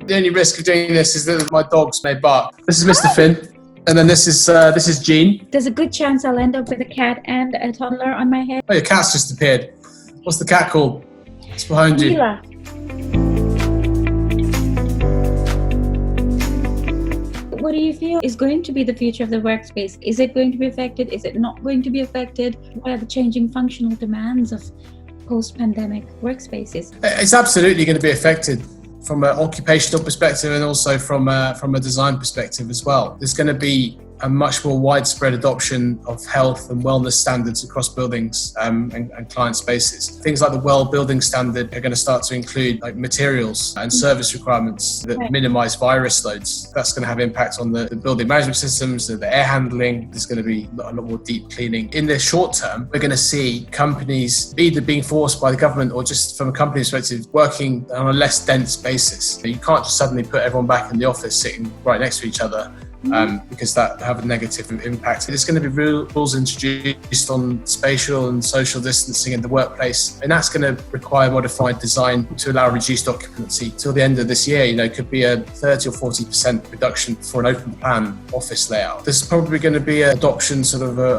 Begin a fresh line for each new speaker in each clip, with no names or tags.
The only risk of doing this is that my dogs may bark. This is Mr. Finn. And then this is Jean.
There's a good chance I'll end up with a cat and a toddler on my head.
Oh, your cat's just appeared. What's the cat called? It's behind you.
Mila. What do you feel is going to be the future of the workspace? Is it going to be affected? Is it not going to be affected? What are the changing functional demands of post-pandemic workspaces?
It's absolutely going to be affected from an occupational perspective and also from a design perspective as well. There's going to be a much more widespread adoption of health and wellness standards across buildings and client spaces. Things like the WELL building standard are going to start to include like materials and service requirements that minimize virus loads. That's going to have impact on the building management systems, the air handling. There's going to be a lot more deep cleaning. In the short term, we're going to see companies either being forced by the government or just from a company perspective working on a less dense basis. You can't just suddenly put everyone back in the office sitting right next to each other. Because that have a negative impact. There's going to be rules introduced on spatial and social distancing in the workplace, and that's going to require modified design to allow reduced occupancy. Till the end of this year, it could be a 30 or 40% reduction for an open plan office layout. There's probably going to be an adoption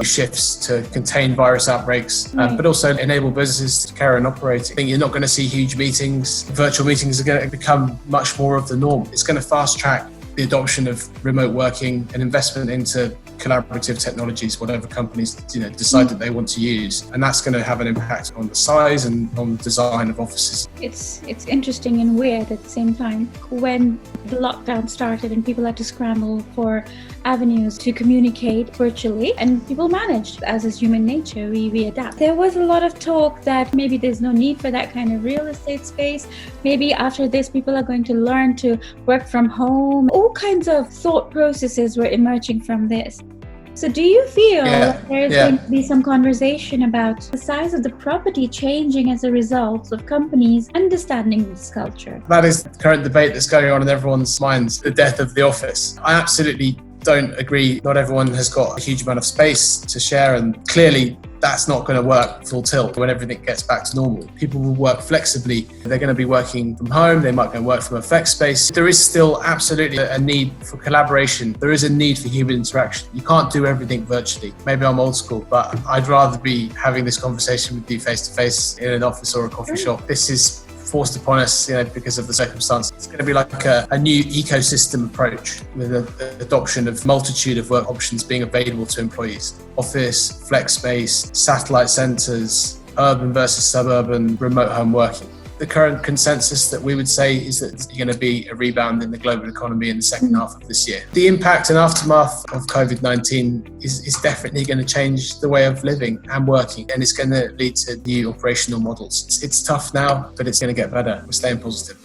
shifts to contain virus outbreaks, but also enable businesses to carry on operating. I think you're not going to see huge meetings. Virtual meetings are going to become much more of the norm. It's going to fast track the adoption of remote working and investment into collaborative technologies, whatever companies decide that they want to use, and that's going to have an impact on the size and on the design of offices.
It's interesting and weird at the same time. When the lockdown started and people had to scramble for avenues to communicate virtually, and people managed, as is human nature, we adapt. There was a lot of talk that maybe there's no need for that kind of real estate space. Maybe after this people are going to learn to work from home. All kinds of thought processes were emerging from this. So do you feel that there's going to be some conversation about the size of the property changing as a result of companies understanding this culture?
That is the current debate that's going on in everyone's minds, the death of the office. I absolutely don't agree. Not everyone has got a huge amount of space to share, and clearly that's not going to work full tilt when everything gets back to normal. People will work flexibly. They're going to be working from home. They might go and work from a flex space. There is still absolutely a need for collaboration. There is a need for human interaction. You can't do everything virtually. Maybe I'm old school, but I'd rather be having this conversation with you face to face in an office or a coffee shop. This is forced upon us, because of the circumstances. It's going to be like a new ecosystem approach with the adoption of multitude of work options being available to employees. Office, flex space, satellite centres, urban versus suburban, remote home working. The current consensus that we would say is that there's going to be a rebound in the global economy in the second half of this year. The impact and aftermath of COVID-19 is definitely going to change the way of living and working, and it's going to lead to new operational models. It's tough now, but it's going to get better. We're staying positive.